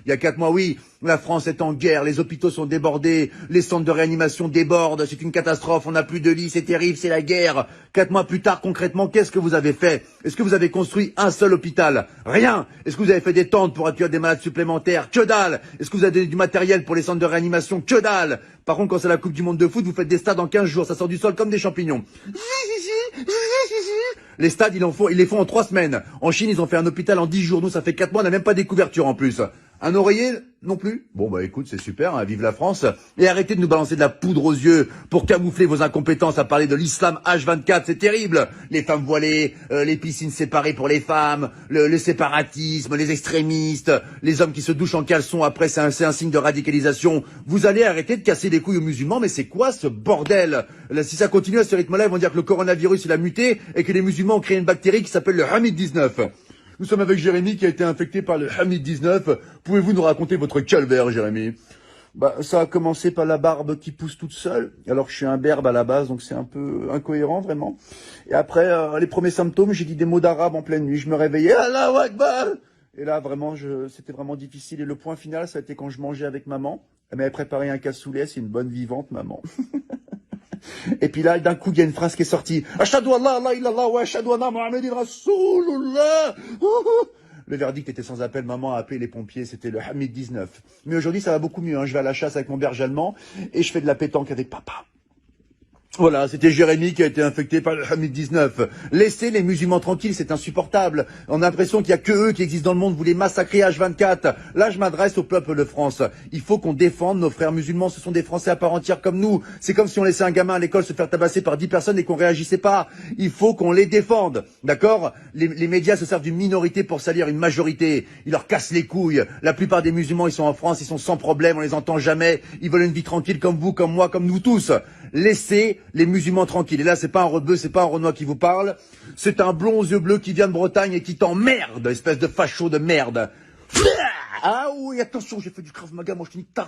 Il y a 4 mois, oui, la France est en guerre, les hôpitaux sont débordés, les centres de réanimation débordent, c'est une catastrophe, on n'a plus de lits, c'est terrible, c'est la guerre. 4 mois plus tard, concrètement, qu'est-ce que vous avez fait? Est-ce que vous avez construit un seul hôpital? Rien. Est-ce que vous avez fait des tentes pour accueillir des malades supplémentaires? Que dalle. Est-ce que vous avez donné du matériel pour les centres de réanimation? Que dalle. Par contre, quand c'est la Coupe du Monde de foot, vous faites des stades en 15 jours, ça sort du sol comme des champignons. Les stades, ils les font en 3 semaines. En Chine, ils ont fait un hôpital en 10 jours. Nous, ça fait 4 mois, on n'a même pas des couvertures en plus. Un oreiller non plus? Bon, bah écoute, c'est super, hein, vive la France. Et arrêtez de nous balancer de la poudre aux yeux pour camoufler vos incompétences à parler de l'islam H24, c'est terrible. Les femmes voilées, les piscines séparées pour les femmes, le séparatisme, les extrémistes, les hommes qui se douchent en caleçon après, c'est un signe de radicalisation. Vous allez arrêter de casser les couilles aux musulmans, mais c'est quoi ce bordel? Là, si ça continue à ce rythme-là, ils vont dire que le coronavirus, il a muté et que les musulmans ont créé une bactérie qui s'appelle le Hamid-19. Nous sommes avec Jérémy qui a été infecté par le Hamid-19. Pouvez-vous nous raconter votre calvaire, Jérémy? Bah, ça a commencé par la barbe qui pousse toute seule, alors que je suis un berbe à la base, donc c'est un peu incohérent, vraiment. Et après, les premiers symptômes, j'ai dit des mots d'arabe en pleine nuit. Je me réveillais, Allahu Akbar! Et là, vraiment, c'était vraiment difficile. Et le point final, ça a été quand je mangeais avec maman. Elle m'avait préparé un cassoulet, c'est une bonne vivante, maman. Et puis là, d'un coup, il y a une phrase qui est sortie. Ashhadu an la ilaha illallah wa ashhadu anna Muhammadan Rasulullah. Le verdict était sans appel. Maman a appelé les pompiers. C'était le Hamid 19. Mais aujourd'hui, ça va beaucoup mieux. Hein. Je vais à la chasse avec mon berger allemand et je fais de la pétanque avec papa. Voilà, c'était Jérémy qui a été infecté par le Hamid 19. Laissez les musulmans tranquilles, c'est insupportable. On a l'impression qu'il y a que eux qui existent dans le monde, vous les massacrez H24. Là, je m'adresse au peuple de France. Il faut qu'on défende nos frères musulmans, ce sont des Français à part entière comme nous. C'est comme si on laissait un gamin à l'école se faire tabasser par 10 personnes et qu'on réagissait pas. Il faut qu'on les défende, d'accord? Les médias se servent d'une minorité pour salir une majorité. Ils leur cassent les couilles. La plupart des musulmans, ils sont en France, ils sont sans problème, on les entend jamais. Ils veulent une vie tranquille comme vous, comme moi, comme nous tous. Laissez les musulmans tranquilles. Et là, c'est pas un rebeu, c'est pas un Renoir qui vous parle. C'est un blond aux yeux bleus qui vient de Bretagne et qui t'emmerde, espèce de facho de merde. Ah oui, attention, j'ai fait du Krav Maga, moi je te nique ta